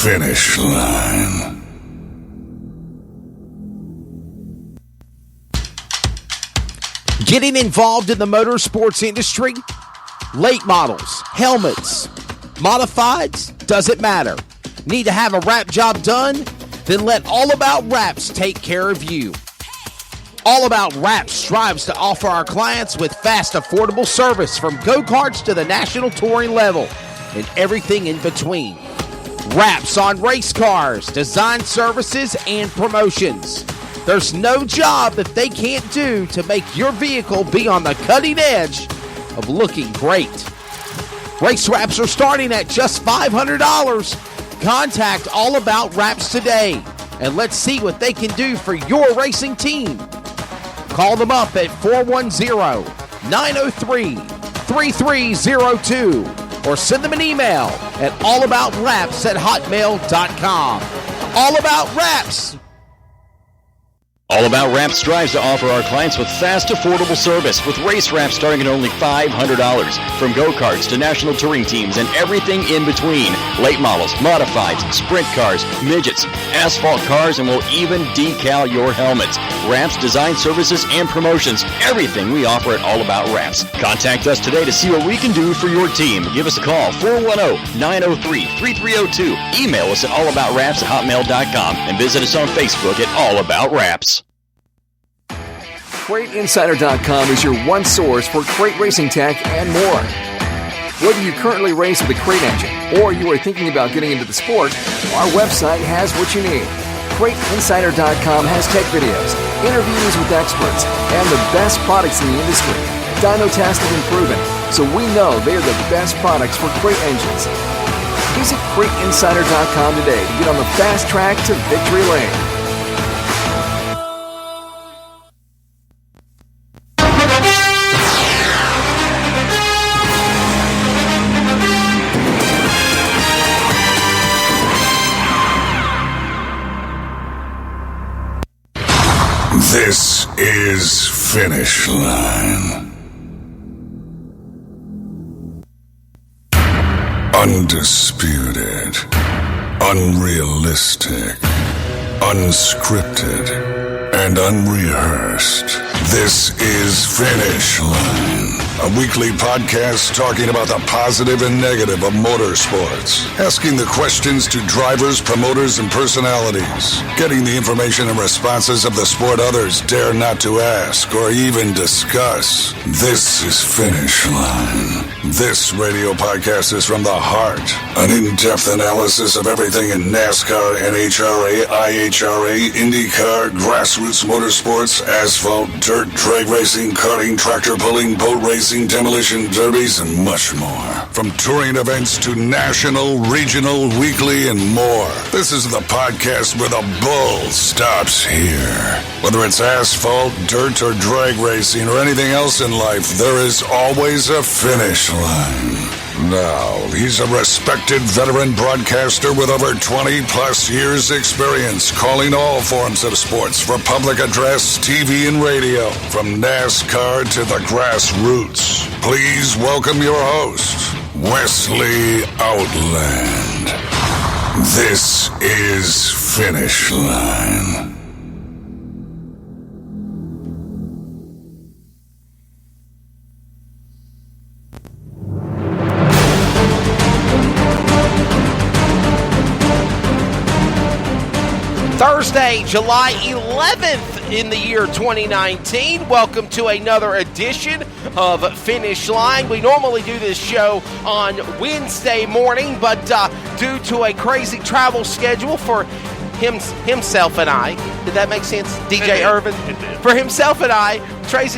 Finish Line. Getting involved in the motorsports industry? Late models, helmets, modifieds, doesn't matter. Need to have a wrap job done? Then let All About Wraps take care of you. All About Wraps strives to offer our clients with fast, affordable service from go-karts to the national touring level and everything in between. Wraps on race cars, design services, and promotions. There's no job that they can't do to make your vehicle be on the cutting edge of looking great. Race wraps are starting at just $500. Contact All About Wraps today, and let's see what they can do for your racing team. Call them up at 410-903-3302 or send them an email at allaboutraps@hotmail.com. All About Wraps. All About Wraps strives to offer our clients with fast, affordable service with race wraps starting at only $500. From go-karts to national touring teams and everything in between. Late models, modifieds, sprint cars, midgets, asphalt cars, and we'll even decal your helmets. Wraps, design services, and promotions. Everything we offer at All About Wraps. Contact us today to see what we can do for your team. Give us a call, 410-903-3302. Email us at allaboutraps@hotmail.com and visit us on Facebook at All About Wraps. CrateInsider.com is your one source for crate racing tech and more. Whether you currently race with a crate engine or you are thinking about getting into the sport, our website has what you need. CrateInsider.com has tech videos, interviews with experts, and the best products in the industry. Dyno tested and proven, so we know they are the best products for crate engines. Visit CrateInsider.com today to get on the fast track to victory lane. This is Finish Line. Undisputed, unrealistic, unscripted, and unrehearsed. This is Finish Line, a weekly podcast talking about the positive and negative of motorsports, asking the questions to drivers, promoters, and personalities, getting the information and responses of the sport others dare not to ask or even discuss. This is Finish Line. This radio podcast is from the heart, an in-depth analysis of everything in NASCAR, NHRA, IHRA, IndyCar, grassroots motorsports, asphalt, dirt, drag racing, karting, tractor pulling, boat racing, demolition derbies, and much more. From touring events to national, regional, weekly, and more. This is the podcast where the bull stops here. Whether it's asphalt, dirt, or drag racing, or anything else in life, there is always a finish line. Now, he's a respected veteran broadcaster with over 20-plus years' experience calling all forms of sports for public address, TV, and radio, from NASCAR to the grassroots. Please welcome your host, Wesley Outland. This is Finish Line. Thursday, July 11th in the year 2019. Welcome to another edition of Finish Line. We normally do this show on Wednesday morning, but due to a crazy travel schedule for himself and I, did that make sense, DJ Irvine? For himself and I,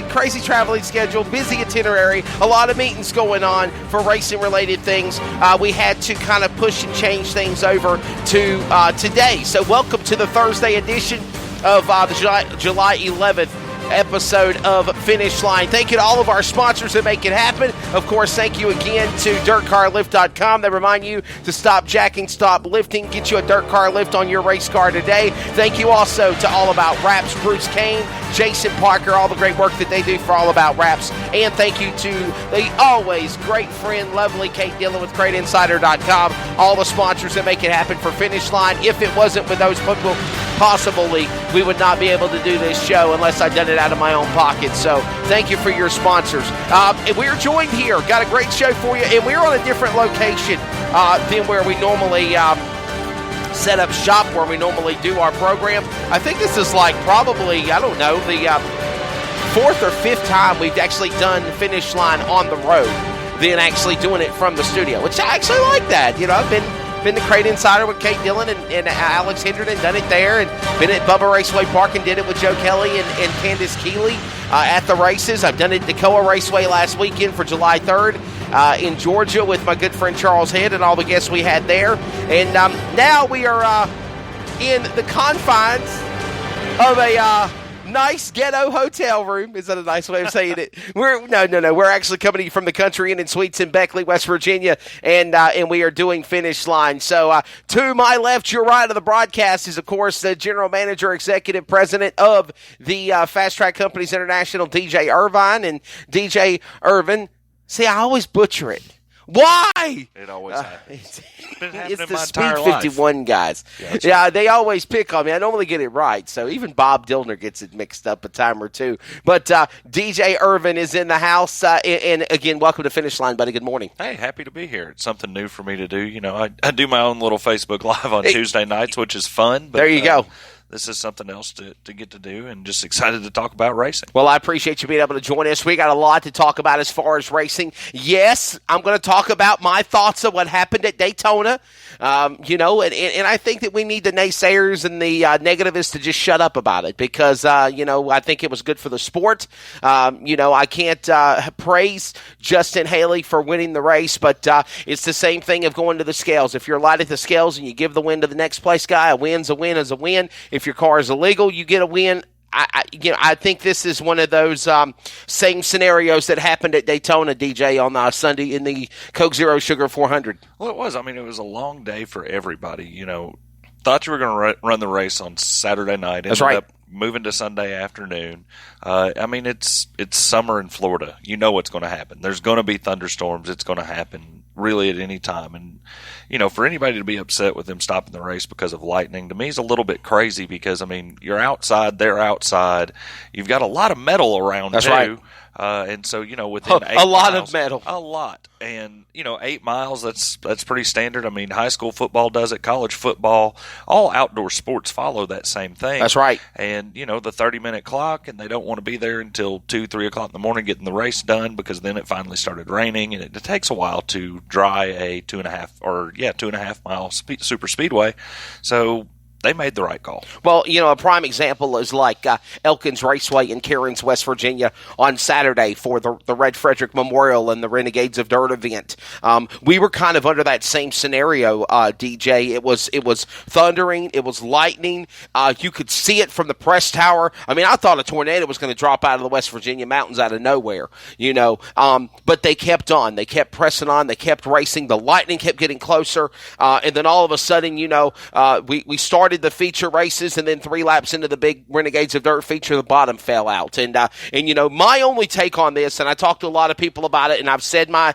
crazy traveling schedule, busy itinerary, a lot of meetings going on for racing-related things. We had to kind of push and change things over to today. So welcome to the Thursday edition of the July 11th episode of Finish Line. Thank you to all of our sponsors that make it happen. Of course, thank you again to DirtCarLift.com. They remind you to stop jacking, stop lifting, get you a Dirt Car Lift on your race car today. Thank you also to All About Wraps, Bruce Kane, Jason Parker, all the great work that they do for All About Wraps. And thank you to the always great friend, lovely Kate Dillon with CrateInsider.com. All the sponsors that make it happen for Finish Line. If it wasn't with those people, possibly we would not be able to do this show unless I done it out of my own pocket. So thank you for your sponsors. And we're joined here. Got a great show for you. And we're on a different location than where we normally set up shop, where we normally do our program. I think this is like probably, I don't know, the fourth or fifth time we've actually done Finish Line on the road than actually doing it from the studio, which I actually like that. You know, I've been to Crate Insider with Kate Dillon and Alex Hendren, done it there, and been at Bubba Raceway Park and did it with Joe Kelly and Candace Keeley at the races. I've done it at Tacoma Raceway last weekend for July 3rd in Georgia with my good friend Charles Head and all the guests we had there. And now we are in the confines of a nice ghetto hotel room. Is that a nice way of saying it? No. We're actually coming from the Country Inn and Suites in Beckley, West Virginia, and we are doing Finish Line. So to my left, your right of the broadcast is, of course, the general manager, executive president of the Fast Track Companies International, DJ Irvine. And DJ Irvine, see, I always butcher it. Why? It always happens. It's the Speed 51 guys. Gotcha. Yeah, they always pick on me. I normally get it right, so even Bob Dillner gets it mixed up a time or two. But DJ Irvine is in the house, and again, welcome to Finish Line, buddy. Good morning. Hey, happy to be here. It's something new for me to do. You know, I do my own little Facebook Live on Tuesday nights, which is fun. But, there you go. This is something else to get to do, and just excited to talk about racing. Well, I appreciate you being able to join us. We got a lot to talk about as far as racing. Yes, I'm going to talk about my thoughts of what happened at Daytona. You know, and I think that we need the naysayers and the negativists to just shut up about it because, you know, I think it was good for the sport. You know, I can't praise Justin Haley for winning the race, but it's the same thing of going to the scales. If you're light at the scales and you give the win to the next place guy, a win's a win is a win. If your car is illegal, you get a win. I think this is one of those same scenarios that happened at Daytona, DJ, on Sunday in the Coke Zero Sugar 400. Well, it was. I mean, it was a long day for everybody. You know, thought you were going to run the race on Saturday night. That's right. Up moving to Sunday afternoon. I mean, it's summer in Florida. You know what's going to happen. There's going to be thunderstorms. It's going to happen really at any time. And, you know, for anybody to be upset with them stopping the race because of lightning, to me is a little bit crazy because, I mean, you're outside, they're outside. You've got a lot of metal around, That's too. Right. And so, you know, within 8 a lot miles, of metal. A lot. And, you know, 8 miles, that's pretty standard. I mean, high school football does it, college football, all outdoor sports follow that same thing. That's right. And, you know, the 30-minute clock, and they don't want to be there until 2, 3 o'clock in the morning getting the race done because then it finally started raining, and it takes a while to dry a 2.5 mile super speedway. So they made the right call. Well, you know, a prime example is like Elkins Raceway in Cairns, West Virginia on Saturday for the Red Frederick Memorial and the Renegades of Dirt event. We were kind of under that same scenario, DJ. It was thundering. It was lightning. You could see it from the press tower. I mean, I thought a tornado was going to drop out of the West Virginia mountains out of nowhere, you know. But they kept on. They kept pressing on. They kept racing. The lightning kept getting closer. And then all of a sudden, you know, we started the feature races, and then 3 laps into the big Renegades of Dirt feature, the bottom fell out. And you know, my only take on this, and I talked to a lot of people about it, and I've said my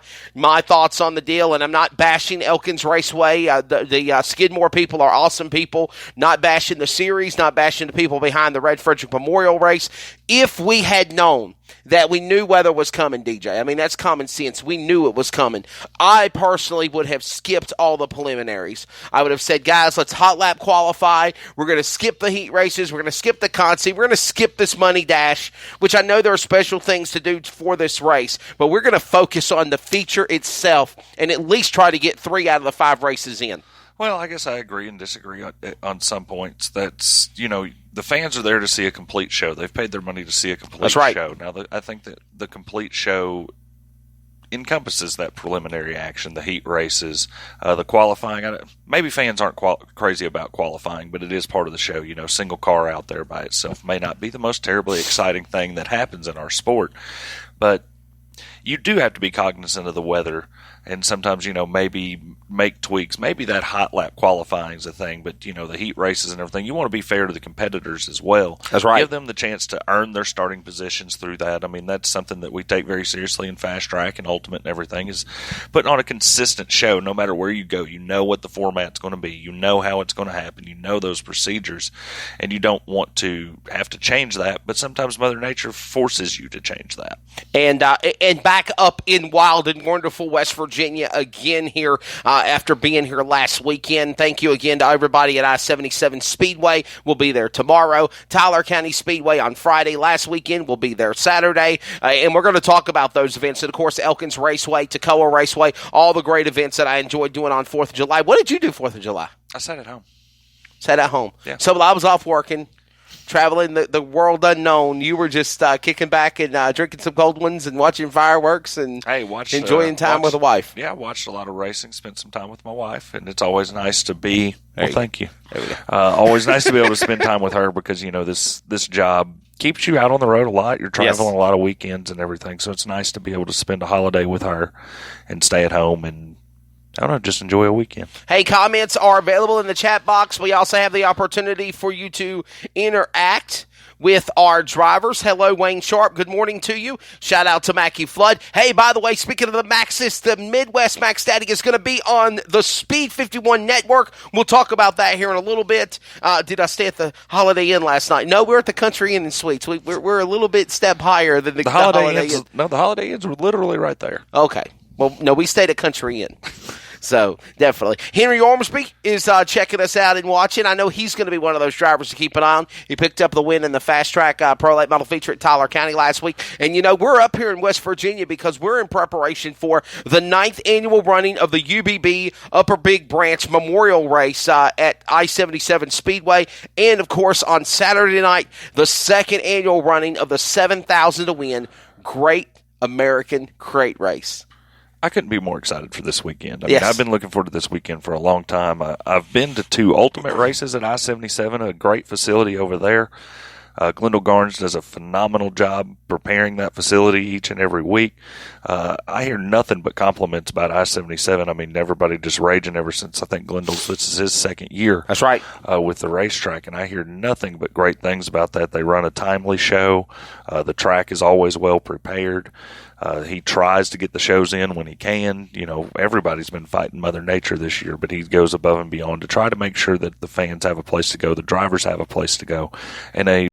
thoughts on the deal, and I'm not bashing Elkins Raceway. The Skidmore people are awesome people. Not bashing the series, not bashing the people behind the Red Frederick Memorial race. If we had known that we knew weather was coming, DJ. I mean, that's common sense. We knew it was coming. I personally would have skipped all the preliminaries. I would have said, guys, let's hot lap qualify. We're going to skip the heat races. We're going to skip the consi. We're going to skip this money dash, which I know there are special things to do for this race, but we're going to focus on the feature itself and at least try to get 3 out of the 5 races in. Well, I guess I agree and disagree on some points. That's, you know, the fans are there to see a complete show. They've paid their money to see a complete That's right. show. Now, I think that the complete show encompasses that preliminary action, the heat races, the qualifying. Maybe fans aren't crazy about qualifying, but it is part of the show. Single car out there by itself may not be the most terribly exciting thing that happens in our sport, but you do have to be cognizant of the weather, and sometimes, maybe make tweaks. Maybe that hot lap qualifying is a thing, but, the heat races and everything, you want to be fair to the competitors as well. That's right. Give them the chance to earn their starting positions through that. I mean, that's something that we take very seriously in Fast Track and Ultimate and everything, is putting on a consistent show no matter where you go. You know what the format's going to be. You know how it's going to happen. You know those procedures, and you don't want to have to change that, but sometimes Mother Nature forces you to change that. And back up in wild and wonderful West Virginia again here after being here last weekend. Thank you again to everybody at I-77 Speedway. We'll be there tomorrow. Tyler County Speedway on Friday. Last weekend, we'll be there Saturday. And we're going to talk about those events. And, of course, Elkins Raceway, Toccoa Raceway, all the great events that I enjoyed doing on 4th of July. What did you do 4th of July? I sat at home. Sat at home. Yeah. So while I was off working, traveling the world unknown, you were just kicking back and drinking some cold ones and watching fireworks and enjoying time with the wife. Yeah, I watched a lot of racing, spent some time with my wife, and it's always nice to be. Well, thank you. Always nice to be able to spend time with her because this job keeps you out on the road a lot. You're traveling a lot of weekends and everything, so it's nice to be able to spend a holiday with her and stay at home and, I don't know, just enjoy a weekend. Hey, comments are available in the chat box. We also have the opportunity for you to interact with our drivers. Hello, Wayne Sharp. Good morning to you. Shout out to Mackie Flood. Hey, by the way, speaking of the Maxxis, the Midwest Max Daddy is going to be on the Speed 51 network. We'll talk about that here in a little bit. Did I stay at the Holiday Inn last night? No, we're at the Country Inn and Suites. We're a little bit step higher than the Holiday Inn. No, the Holiday Inns were literally right there. Okay. Well, no, we stayed at Country Inn. So, definitely. Henry Ormsby is checking us out and watching. I know he's going to be one of those drivers to keep an eye on. He picked up the win in the Fast Track Pro Late Model feature at Tyler County last week. And, we're up here in West Virginia because we're in preparation for the 9th annual running of the UBB Upper Big Branch Memorial Race at I-77 Speedway. And, of course, on Saturday night, the 2nd annual running of the 7,000 to win Great American Crate Race. I couldn't be more excited for this weekend. I mean, I've been looking forward to this weekend for a long time. I've been to 2 Ultimate races at I-77, a great facility over there. Glendale Garnes does a phenomenal job preparing that facility each and every week. I hear nothing but compliments about I-77. I mean, everybody just raging ever since I think Glendale's, this is his 2nd year. That's right. With the racetrack, and I hear nothing but great things about that. They run a timely show. The track is always well prepared. He tries to get the shows in when he can. Everybody's been fighting Mother Nature this year, but he goes above and beyond to try to make sure that the fans have a place to go, the drivers have a place to go, and a